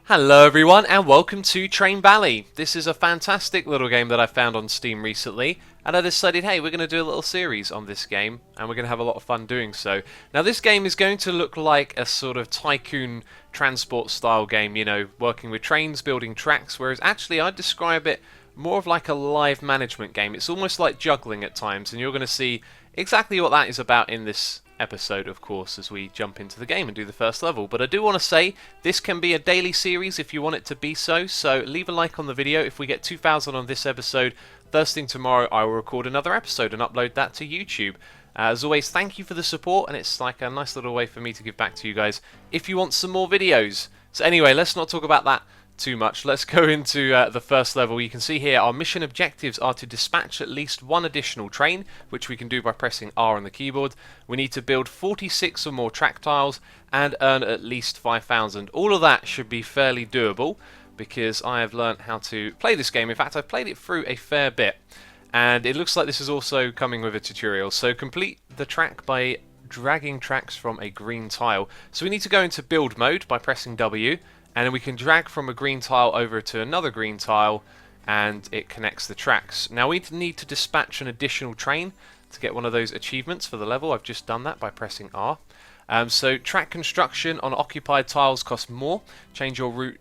Hello everyone and welcome to Train Valley. This is a fantastic little game that I found on Steam recently, and I decided, hey, we're going to do a little series on this game and we're going to have a lot of fun doing so. Now this game is going to look like a sort of tycoon transport style game, you know, working with trains, building tracks, whereas actually I'd describe it more of like a live management game. It's almost like juggling at times, and you're going to see exactly what that is about in this episode, of course, as we jump into the game and do the first level. But I do want to say this can be a daily series if you want it to be so leave a like on the video. If we get 2,000 on this episode, first thing tomorrow I will record another episode and upload that to YouTube. As always, thank you for the support, and it's like a nice little way for me to give back to you guys if you want some more videos. So anyway, let's not talk about that too much. Let's go into the first level. You can see here our mission objectives are to dispatch at least one additional train, which we can do by pressing R on the keyboard. We need to build 46 or more track tiles and earn at least 5,000. All of that should be fairly doable because I have learnt how to play this game. In fact, I've played it through a fair bit, and it looks like this is also coming with a tutorial. So complete the track by dragging tracks from a green tile. So we need to go into build mode by pressing W, and then we can drag from a green tile over to another green tile and it connects the tracks. Now we need to dispatch an additional train to get one of those achievements for the level. I've just done that by pressing R. So track construction on occupied tiles costs more. Change your route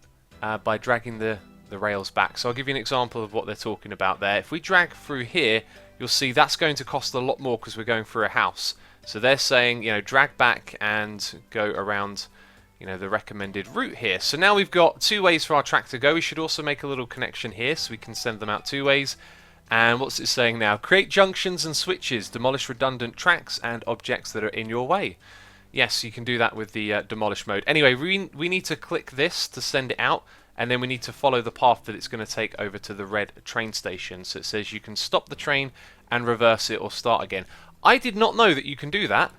by dragging the rails back. So I'll give you an example of what they're talking about there. If we drag through here, you'll see that's going to cost a lot more because we're going through a house. So they're saying, you know, drag back and go around, you know, the recommended route here. So now we've got two ways for our track to go. We should also make a little connection here so we can send them out two ways. And what's it saying now? Create junctions and switches, demolish redundant tracks and objects that are in your way. Yes, you can do that with the demolish mode. Anyway, we need to click this to send it out, and then we need to follow the path that it's going to take over to the red train station. So it says you can stop the train and reverse it or start again. I did not know that you can do that.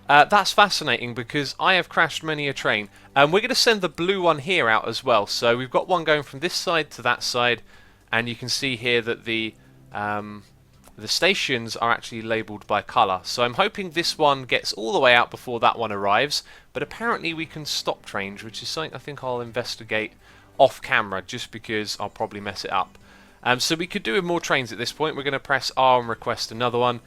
That's fascinating because I have crashed many a train. We're going to send the blue one here out as well. So we've got one going from this side to that side, and you can see here that the stations are actually labelled by colour. So I'm hoping this one gets all the way out before that one arrives. But apparently we can stop trains, which is something I think I'll investigate off camera just because I'll probably mess it up. So we could do with more trains at this point. We're going to press R and request another one.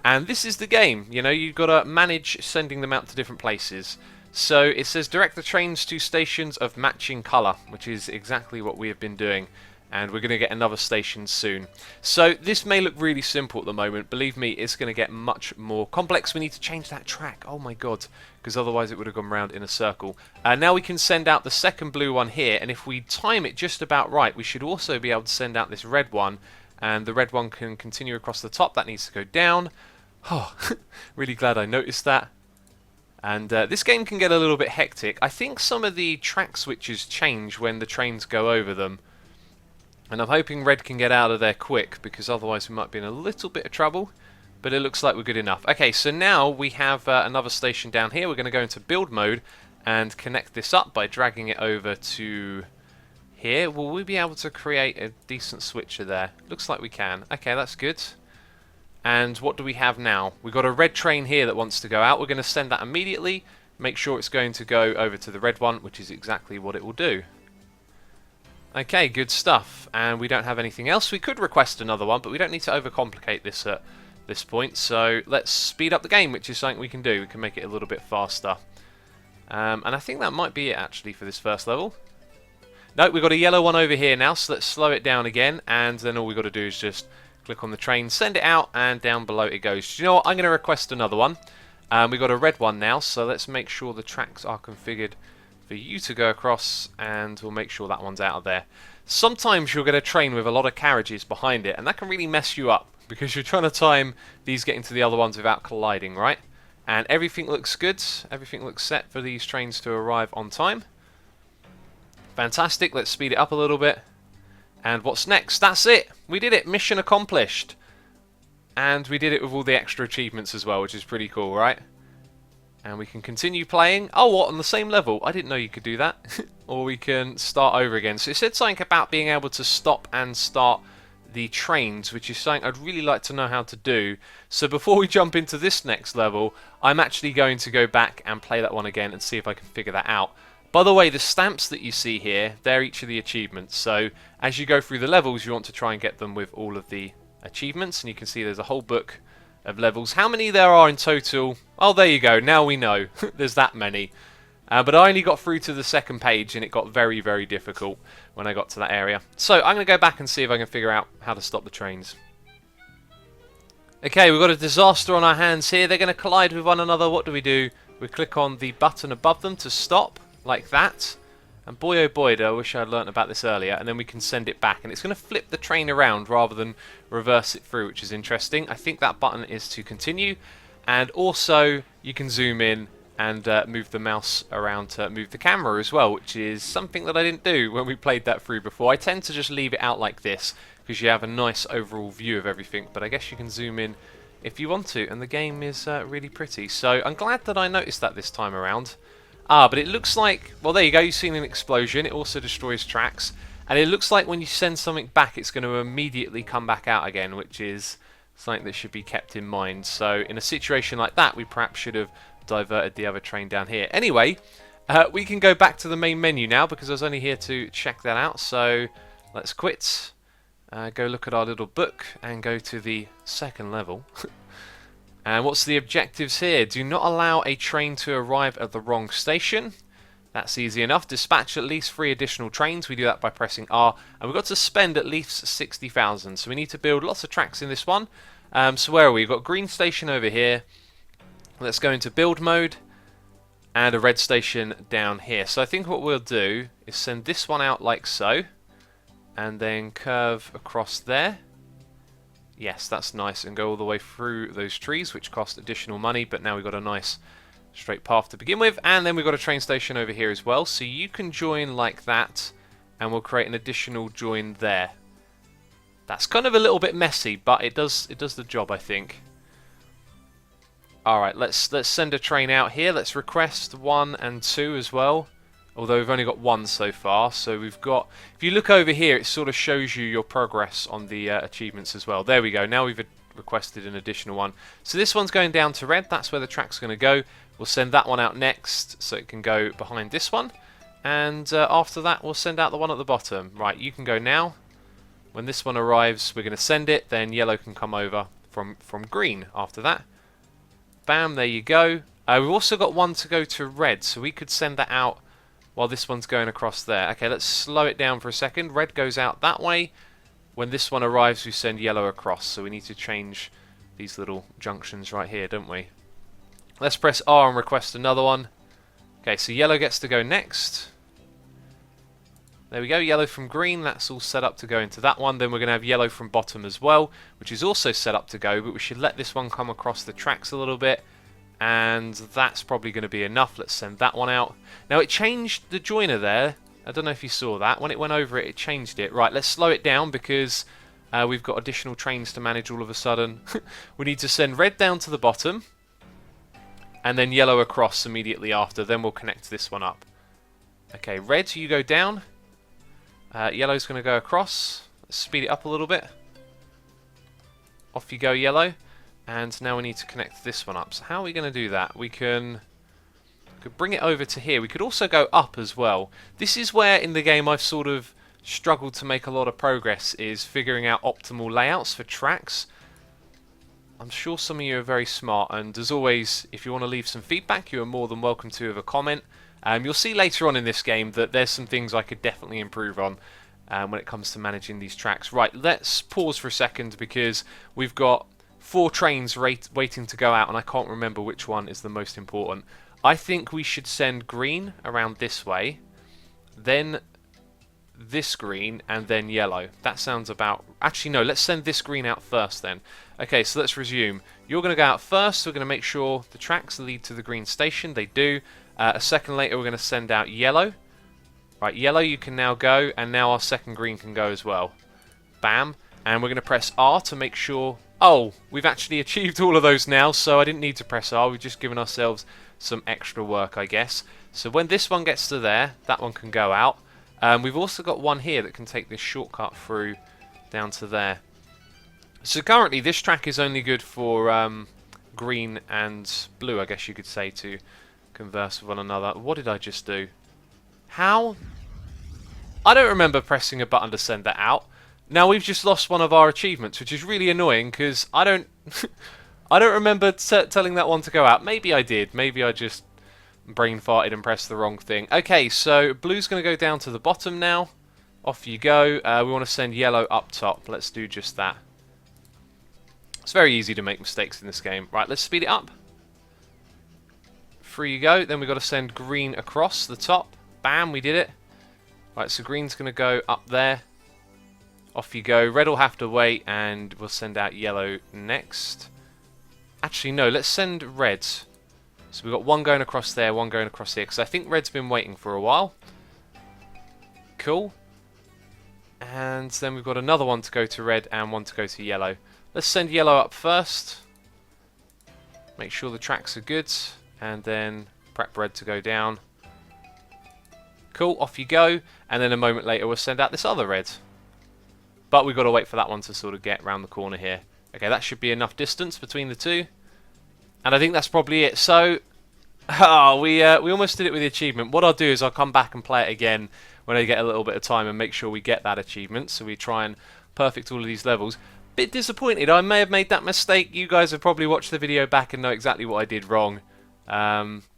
And this is the game, you know, you've got to manage sending them out to different places. So it says direct the trains to stations of matching colour, which is exactly what we have been doing. And we're going to get another station soon. So this may look really simple at the moment. Believe me, it's going to get much more complex. We need to change that track. Oh my god, because otherwise it would have gone round in a circle. Now we can send out the second blue one here, and if we time it just about right, we should also be able to send out this red one. And the red one can continue across the top. That needs to go down. Oh, really glad I noticed that. And this game can get a little bit hectic. I think some of the track switches change when the trains go over them. And I'm hoping red can get out of there quick, because otherwise we might be in a little bit of trouble. But it looks like we're good enough. Okay, so now we have another station down here. We're going to go into build mode and connect this up by dragging it over to here. Will we be able to create a decent switcher there? Looks like we can. Okay, that's good. And what do we have now? We've got a red train here that wants to go out. We're going to send that immediately. Make sure it's going to go over to the red one, which is exactly what it will do. Okay, good stuff. And we don't have anything else. We could request another one, but we don't need to overcomplicate this at this point. So let's speed up the game, which is something we can do. We can make it a little bit faster. And I think that might be it, actually, for this first level. No, we've got a yellow one over here now, so let's slow it down again. And then all we've got to do is just click on the train, send it out, and down below it goes. You know what? I'm going to request another one. We've got a red one now, so let's make sure the tracks are configured for you to go across, and we'll make sure that one's out of there. Sometimes you'll get a train with a lot of carriages behind it, and that can really mess you up, because you're trying to time these getting to the other ones without colliding, right? And everything looks good. Everything looks set for these trains to arrive on time. Fantastic. Let's speed it up a little bit. And what's next? That's it! We did it! Mission accomplished! And we did it with all the extra achievements as well, which is pretty cool, right? And we can continue playing. Oh, what? On the same level? I didn't know you could do that. Or we can start over again. So it said something about being able to stop and start the trains, which is something I'd really like to know how to do. So before we jump into this next level, I'm actually going to go back and play that one again and see if I can figure that out. By the way, the stamps that you see here, they're each of the achievements. So as you go through the levels, you want to try and get them with all of the achievements. And you can see there's a whole book of levels. How many there are in total? Oh, there you go. Now we know. There's that many. But I only got through to the second page, and it got very, very difficult when I got to that area. So I'm going to go back and see if I can figure out how to stop the trains. Okay, we've got a disaster on our hands here. They're going to collide with one another. What do? We click on the button above them to stop, like that. And boy oh boy, I wish I'd learnt about this earlier. And then we can send it back. And it's going to flip the train around rather than reverse it through, which is interesting. I think that button is to continue. And also, you can zoom in and move the mouse around to move the camera as well, which is something that I didn't do when we played that through before. I tend to just leave it out like this because you have a nice overall view of everything, but I guess you can zoom in if you want to, and the game is really pretty. So I'm glad that I noticed that this time around. But it looks like, well, there you go, you've seen an explosion. It also destroys tracks, and it looks like when you send something back, it's going to immediately come back out again, which is something that should be kept in mind. So in a situation like that, we perhaps should have diverted the other train down here. Anyway, we can go back to the main menu now because I was only here to check that out. So let's quit, go look at our little book and go to the second level. And what's the objectives here? Do not allow a train to arrive at the wrong station. That's easy enough. Dispatch at least 3 additional trains. We do that by pressing R. And we've got to spend at least 60,000. So we need to build lots of tracks in this one. So where are we? We've got green station over here. Let's go into build mode. And a red station down here. So I think what we'll do is send this one out like so. And then curve across there. Yes, that's nice. And go all the way through those trees, which cost additional money. But now we've got a nice straight path to begin with. And then we've got a train station over here as well. So you can join like that. And we'll create an additional join there. That's kind of a little bit messy, but it does the job, I think. Alright, let's send a train out here. Let's request 1 and 2 as well. Although we've only got 1 so far. So we've got... If you look over here, it sort of shows you your progress on the achievements as well. There we go. Now we've requested an additional one. So this one's going down to red. That's where the track's going to go. We'll send that one out next so it can go behind this one. And after that, we'll send out the one at the bottom. Right, you can go now. When this one arrives, we're going to send it. Then yellow can come over from green after that. Bam, there you go. We've also got one to go to red, so we could send that out while this one's going across there. Okay, let's slow it down for a second. Red goes out that way. When this one arrives, we send yellow across, so we need to change these little junctions right here, don't we? Let's press R and request another one. Okay, so yellow gets to go next. There we go, yellow from green, that's all set up to go into that one. Then we're going to have yellow from bottom as well, which is also set up to go, but we should let this one come across the tracks a little bit. And that's probably going to be enough. Let's send that one out. Now it changed the joiner there. I don't know if you saw that. When it went over it, it changed it. Right, let's slow it down because we've got additional trains to manage all of a sudden. We need to send red down to the bottom. And then yellow across immediately after. Then we'll connect this one up. Okay, red, you go down. Yellow's going to go across. Let's speed it up a little bit. Off you go, yellow. And now we need to connect this one up. So how are we going to do that? We could bring it over to here. We could also go up as well. This is where in the game I've sort of struggled to make a lot of progress, is figuring out optimal layouts for tracks. I'm sure some of you are very smart, and as always, if you want to leave some feedback, you are more than welcome to with a comment. You'll see later on in this game that there's some things I could definitely improve on when it comes to managing these tracks. Right, let's pause for a second because we've got 4 trains waiting to go out, and I can't remember which one is the most important. I think we should send green around this way, then this green, and then yellow. That sounds about... Actually, no, let's send this green out first then. Okay, so let's resume. You're going to go out first, so we're going to make sure the tracks lead to the green station. They do. A second later, we're going to send out yellow. Right, yellow, you can now go, and now our second green can go as well. Bam. And we're going to press R to make sure... Oh, we've actually achieved all of those now, so I didn't need to press R. We've just given ourselves some extra work, I guess. So when this one gets to there, that one can go out. We've also got one here that can take this shortcut through down to there. So currently, this track is only good for green and blue, I guess you could say, to converse with one another. What did I just do? How? I don't remember pressing a button to send that out. Now we've just lost one of our achievements, which is really annoying because I don't I don't remember telling that one to go out. Maybe I did. Maybe I just brain farted and pressed the wrong thing. Okay, so blue's going to go down to the bottom now. Off you go. We want to send yellow up top. Let's do just that. It's very easy to make mistakes in this game. Right, let's speed it up. Through you go. Then we've got to send green across the top. Bam, we did it. Right, so green's going to go up there. Off you go. Red will have to wait, and we'll send out yellow next. Actually, no, let's send red. So we've got one going across there, one going across here, because I think red's been waiting for a while. Cool. And then we've got another one to go to red and one to go to yellow. Let's send yellow up first. Make sure the tracks are good. And then prep red to go down. Cool, off you go. And then a moment later we'll send out this other red. But we've got to wait for that one to sort of get round the corner here. Okay, that should be enough distance between the two. And I think that's probably it. So, we almost did it with the achievement. What I'll do is I'll come back and play it again when I get a little bit of time and make sure we get that achievement. So we try and perfect all of these levels. Bit disappointed. I may have made that mistake. You guys have probably watched the video back and know exactly what I did wrong.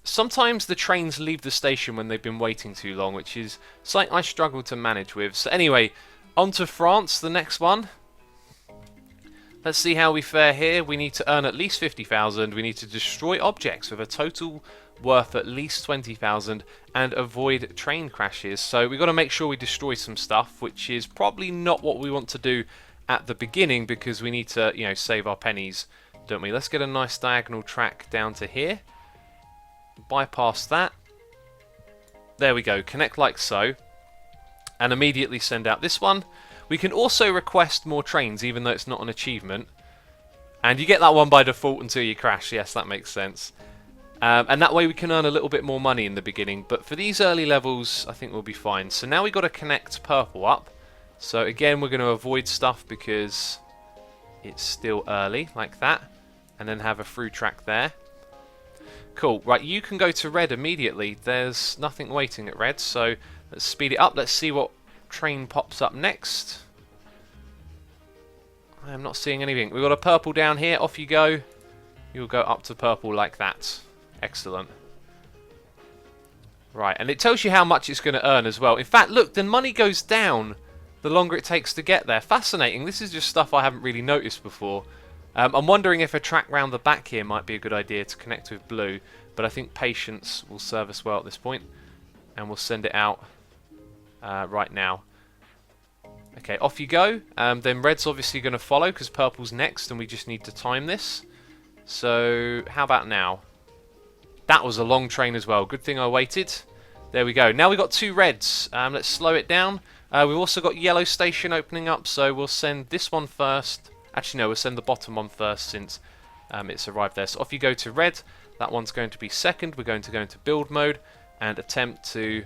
Sometimes the trains leave the station when they've been waiting too long, which is something I struggle to manage with. So anyway, on to France, the next one. Let's see how we fare here. We need to earn at least 50,000. We need to destroy objects with a total worth at least 20,000 and avoid train crashes. So we've got to make sure we destroy some stuff, which is probably not what we want to do at the beginning because we need to, you know, save our pennies, don't we? Let's get a nice diagonal track down to here. Bypass that. There we go. Connect like so. And immediately send out this one. We can also request more trains, even though it's not an achievement. And you get that one by default until you crash. Yes, that makes sense. And that way we can earn a little bit more money in the beginning. But for these early levels, I think we'll be fine. So now we've got to connect purple up. So again, we're going to avoid stuff because it's still early, like that. And then have a through track there. Cool. Right, you can go to red immediately. There's nothing waiting at red. So let's speed it up. Let's see what train pops up next. I am not seeing anything. We've got a purple down here. Off you go. You'll go up to purple like that. Excellent. Right, and it tells you how much it's going to earn as well. In fact, look, the money goes down the longer it takes to get there. Fascinating. This is just stuff I haven't really noticed before. I'm wondering if a track round the back here might be a good idea to connect with blue, but I think patience will serve us well at this point, and we'll send it out right now. Okay, off you go. Then red's obviously going to follow because purple's next, and we just need to time this. So how about now? That was a long train as well. Good thing I waited. There we go. Now we've got two reds. Let's slow it down. We've also got yellow station opening up, so we'll send this one first. Actually, no, we'll send the bottom one first since it's arrived there. So off you go to red. That one's going to be second. We're going to go into build mode and attempt to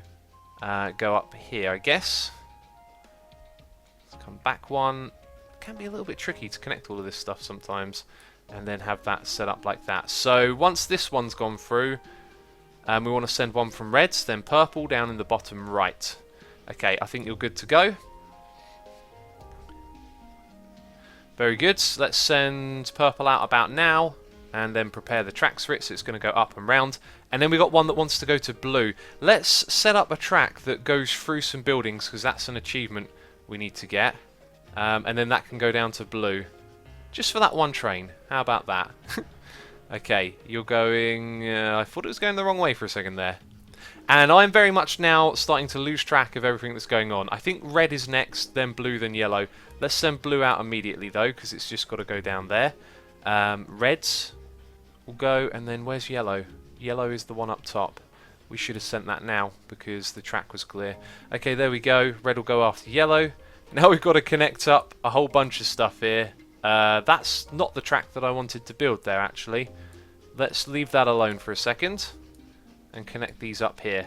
go up here, I guess. Let's come back one. It can be a little bit tricky to connect all of this stuff sometimes. And then have that set up like that. So once this one's gone through, we want to send one from reds, then purple down in the bottom right. Okay, I think you're good to go. Very good. Let's send purple out about now, and then prepare the tracks for it, so it's going to go up and round. And then we've got one that wants to go to blue. Let's set up a track that goes through some buildings, because that's an achievement we need to get. And then that can go down to blue. Just for that one train. How about that? Okay, you're going... I thought it was going the wrong way for a second there. And I'm very much now starting to lose track of everything that's going on. I think red is next, then blue, then yellow. Let's send blue out immediately, though, because it's just got to go down there. Reds will go, and then where's yellow? Yellow is the one up top. We should have sent that now, because the track was clear. Okay, there we go. Red will go after yellow. Now we've got to connect up a whole bunch of stuff here. That's not the track that I wanted to build there, actually. Let's leave that alone for a second and connect these up here.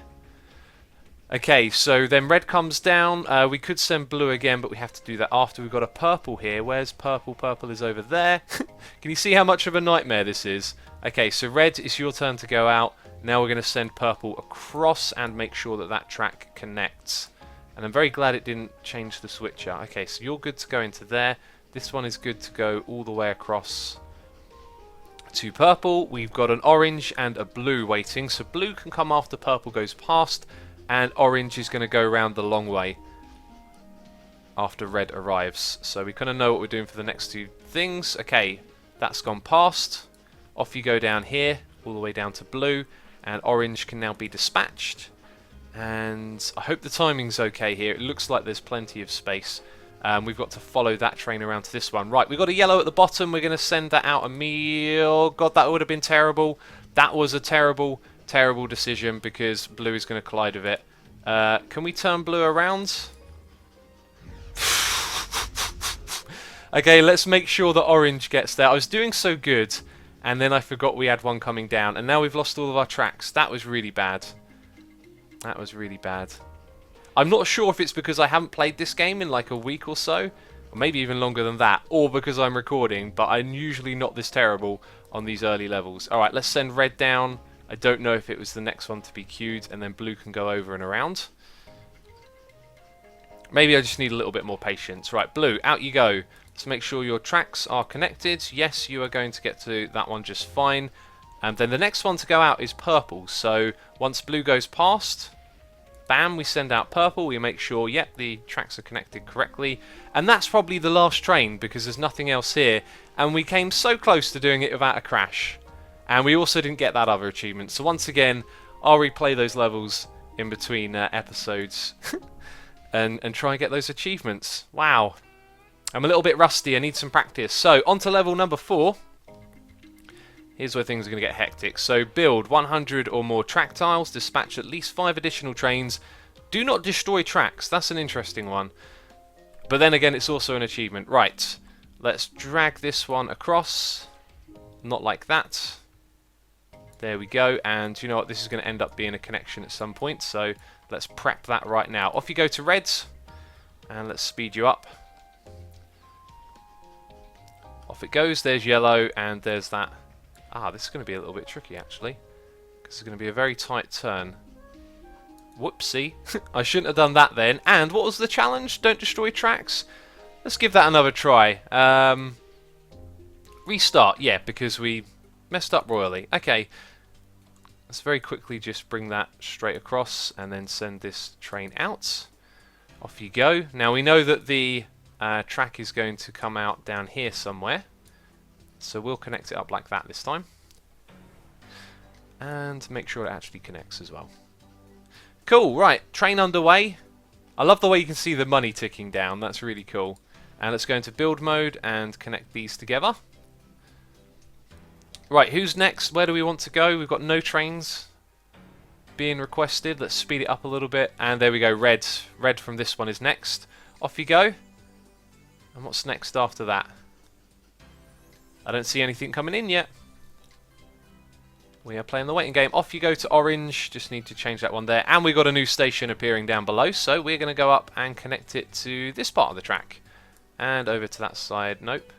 Okay, so then red comes down. We could send blue again, but we have to do that after. We've got a purple here. Where's purple? Purple is over there. Can you see how much of a nightmare this is? Okay, so red, it's your turn to go out. Now we're going to send purple across and make sure that that track connects. And I'm very glad it didn't change the switcher. Okay, so you're good to go into there. This one is good to go all the way across to purple. We've got an orange and a blue waiting. So blue can come after purple goes past, and orange is going to go around the long way after red arrives. So we kind of know what we're doing for the next two things. Okay, that's gone past. Off you go down here, all the way down to blue, and orange can now be dispatched. And I hope the timing's okay here. It looks like there's plenty of space. We've got to follow that train around to this one. Right, we've got a yellow at the bottom. We're going to send that out immediately. Oh, God, that would have been terrible. That was a terrible, terrible decision because blue is going to collide with it. Can we turn blue around? Okay, let's make sure that orange gets there. I was doing so good, and then I forgot we had one coming down, and now we've lost all of our tracks. That was really bad. That was really bad. I'm not sure if it's because I haven't played this game in like a week or so, or maybe even longer than that, or because I'm recording, but I'm usually not this terrible on these early levels. Alright, let's send red down. I don't know if it was the next one to be queued, and then blue can go over and around. Maybe I just need a little bit more patience. Right, blue, out you go. Let's make sure your tracks are connected. Yes, you are going to get to that one just fine. And then the next one to go out is purple. So once blue goes past, bam, we send out purple. We make sure, yep, the tracks are connected correctly. And that's probably the last train because there's nothing else here. And we came so close to doing it without a crash. And we also didn't get that other achievement. So once again, I'll replay those levels in between episodes and try and get those achievements. Wow. I'm a little bit rusty. I need some practice. So, on to level number 4. Here's where things are going to get hectic. So, build 100 or more track tiles. Dispatch at least 5 additional trains. Do not destroy tracks. That's an interesting one. But then again, it's also an achievement. Right. Let's drag this one across. Not like that. There we go. And you know what? This is going to end up being a connection at some point. So, let's prep that right now. Off you go to reds. And let's speed you up. Off it goes, there's yellow, and there's that. Ah, this is going to be a little bit tricky, actually. Because it's going to be a very tight turn. Whoopsie. I shouldn't have done that then. And what was the challenge? Don't destroy tracks? Let's give that another try. Restart, yeah, because we messed up royally. Okay. Let's very quickly just bring that straight across, and then send this train out. Off you go. Now, we know that the track is going to come out down here somewhere, so we'll connect it up like that this time and make sure it actually connects as well. Cool, right, train underway. I love the way you can see the money ticking down, that's really cool. And let's go into build mode and connect these together. Right, who's next? Where do we want to go? We've got no trains being requested. Let's speed it up a little bit, and there we go. Red from this one is next. Off you go. And what's next after that? I don't see anything coming in yet. We are playing the waiting game. Off you go to orange. Just need to change that one there. And we've got a new station appearing down below. So we're going to go up and connect it to this part of the track. And over to that side. Nope.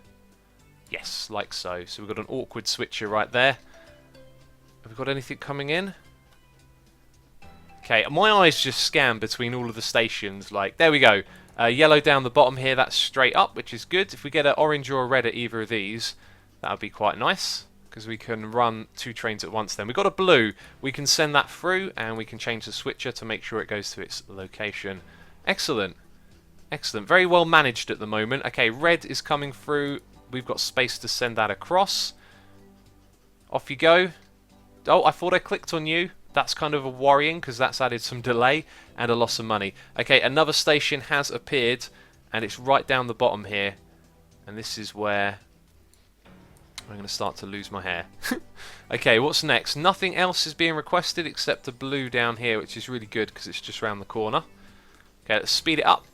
Yes, like so. So we've got an awkward switcher right there. Have we got anything coming in? Okay, my eyes just scan between all of the stations. Like, there we go. Yellow down the bottom here, that's straight up, which is good. If we get an orange or a red at either of these, that would be quite nice, because we can run 2 trains at once then. We've got a blue. We can send that through, and we can change the switcher to make sure it goes to its location. Excellent. Excellent. Very well managed at the moment. Okay, red is coming through. We've got space to send that across. Off you go. Oh, I thought I clicked on you. That's kind of a worrying because that's added some delay and a loss of money. Okay, another station has appeared and it's right down the bottom here. And this is where I'm going to start to lose my hair. Okay, what's next? Nothing else is being requested except the blue down here, which is really good because it's just around the corner. Okay, let's speed it up.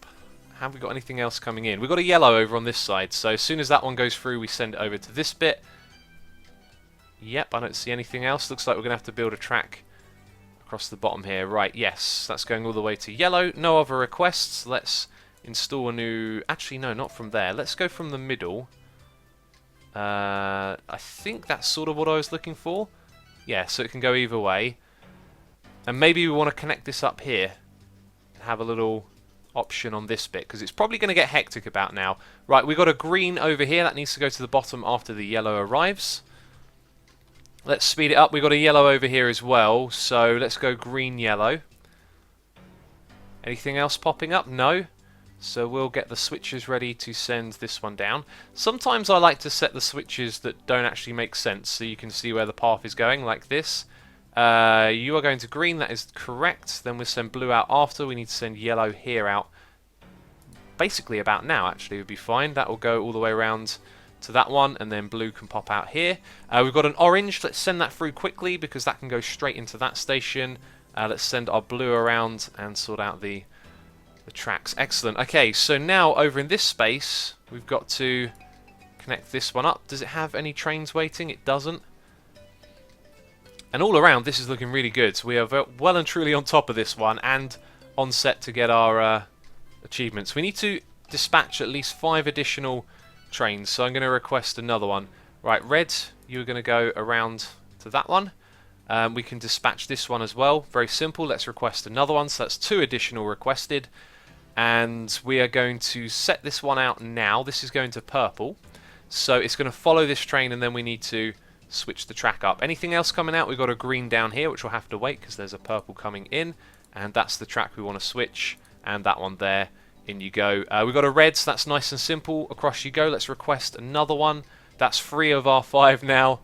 Have we got anything else coming in? We've got a yellow over on this side, so as soon as that one goes through, we send it over to this bit. Yep, I don't see anything else. Looks like we're going to have to build a track across the bottom here. Right, yes, that's going all the way to yellow. No other requests. Let's install a new... Actually, no, not from there. Let's go from the middle. I think that's sort of what I was looking for. Yeah, so it can go either way. And maybe we want to connect this up here and have a little option on this bit, because it's probably going to get hectic about now. Right, we've got a green over here. That needs to go to the bottom after the yellow arrives. Let's speed it up. We've got a yellow over here as well, so let's go green, yellow. Anything else popping up? No. So we'll get the switches ready to send this one down. Sometimes I like to set the switches that don't actually make sense, so you can see where the path is going, like this. You are going to green, that is correct. Then we'll send blue out after. We need to send yellow here out. Basically about now, actually, would be fine. That will go all the way around to that one, and then blue can pop out here. We've got an orange. Let's send that through quickly, because that can go straight into that station. Let's send our blue around and sort out the tracks. Excellent. Okay, so now over in this space, we've got to connect this one up. Does it have any trains waiting? It doesn't. And all around, this is looking really good. So we are well and truly on top of this one, and on set to get our achievements. We need to dispatch at least 5 additional trains, so I'm going to request another one. Right, red, you're going to go around to that one. We can dispatch this one as well. Very simple. Let's request another one. So that's 2 additional requested. And we are going to set this one out now. This is going to purple. So it's going to follow this train, and then we need to switch the track up. Anything else coming out? We've got a green down here, which we'll have to wait because there's a purple coming in, and that's the track we want to switch, and that one there, in you go. We've got a red, so that's nice and simple. Across you go. Let's request another one. That's 3 of our 5 now.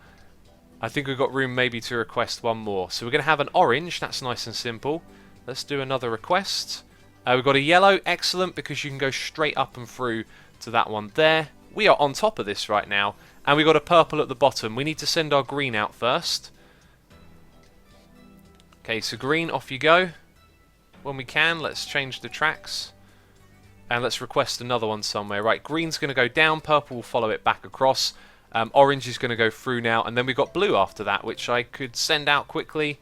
I think we've got room maybe to request one more. So we're going to have an orange. That's nice and simple. Let's do another request. We've got a yellow. Excellent, because you can go straight up and through to that one there. We are on top of this right now. And we've got a purple at the bottom. We need to send our green out first. Okay, so green, off you go. When we can, let's change the tracks. And let's request another one somewhere. Right, green's going to go down. Purple will follow it back across. Orange is going to go through now. And then we've got blue after that, which I could send out quickly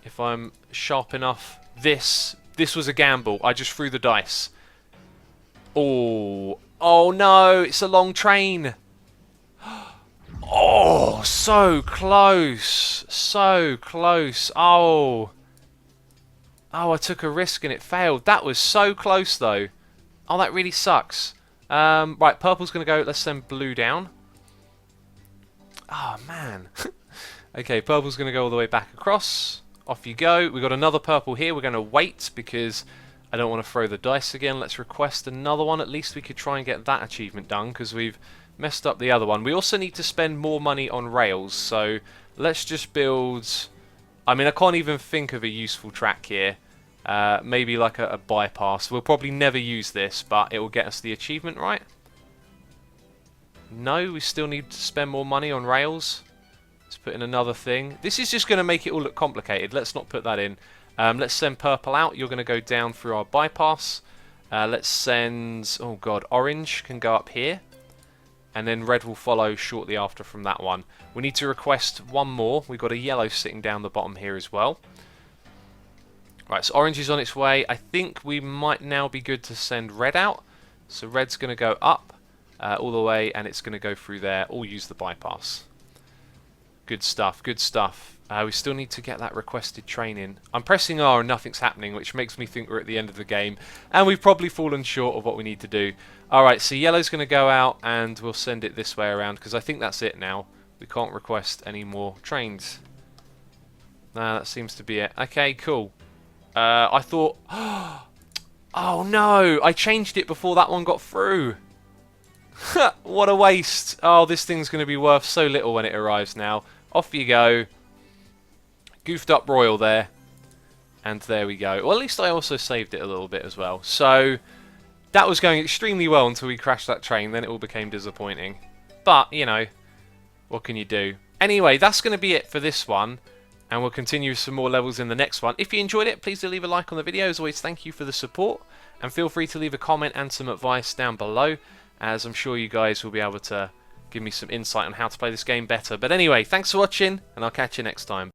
if I'm sharp enough. This was a gamble. I just threw the dice. Oh no, it's a long train. Oh, so close. So close. Oh, I took a risk and it failed. That was so close, though. Oh, that really sucks. Right, purple's going to go. Let's send blue down. Oh, man. Okay, purple's going to go all the way back across. Off you go. We've got another purple here. We're going to wait because I don't want to throw the dice again. Let's request another one. At least we could try and get that achievement done because we've messed up the other one. We also need to spend more money on rails, so let's just build... I mean, I can't even think of a useful track here. Maybe like a bypass. We'll probably never use this, but it will get us the achievement, right? No, we still need to spend more money on rails. Let's put in another thing. This is just going to make it all look complicated. Let's not put that in. Let's send purple out. You're going to go down through our bypass. Let's send... Oh, God. Orange can go up here. And then red will follow shortly after from that one. We need to request one more. We've got a yellow sitting down the bottom here as well. Right, so orange is on its way. I think we might now be good to send red out. So red's going to go up all the way, and it's going to go through there. Or use the bypass. Good stuff, good stuff. We still need to get that requested train in. I'm pressing R and nothing's happening, which makes me think we're at the end of the game. And we've probably fallen short of what we need to do. Alright, so yellow's going to go out and we'll send it this way around because I think that's it now. We can't request any more trains. Nah, that seems to be it. Okay, cool. I thought... Oh no! I changed it before that one got through. What a waste. Oh, this thing's going to be worth so little when it arrives now. Off you go. Goofed up royal there. And there we go. Well, at least I also saved it a little bit as well. So... that was going extremely well until we crashed that train. Then it all became disappointing. But, you know, what can you do? Anyway, that's going to be it for this one. And we'll continue some more levels in the next one. If you enjoyed it, please do leave a like on the video. As always, thank you for the support. And feel free to leave a comment and some advice down below. As I'm sure you guys will be able to give me some insight on how to play this game better. But anyway, thanks for watching. And I'll catch you next time.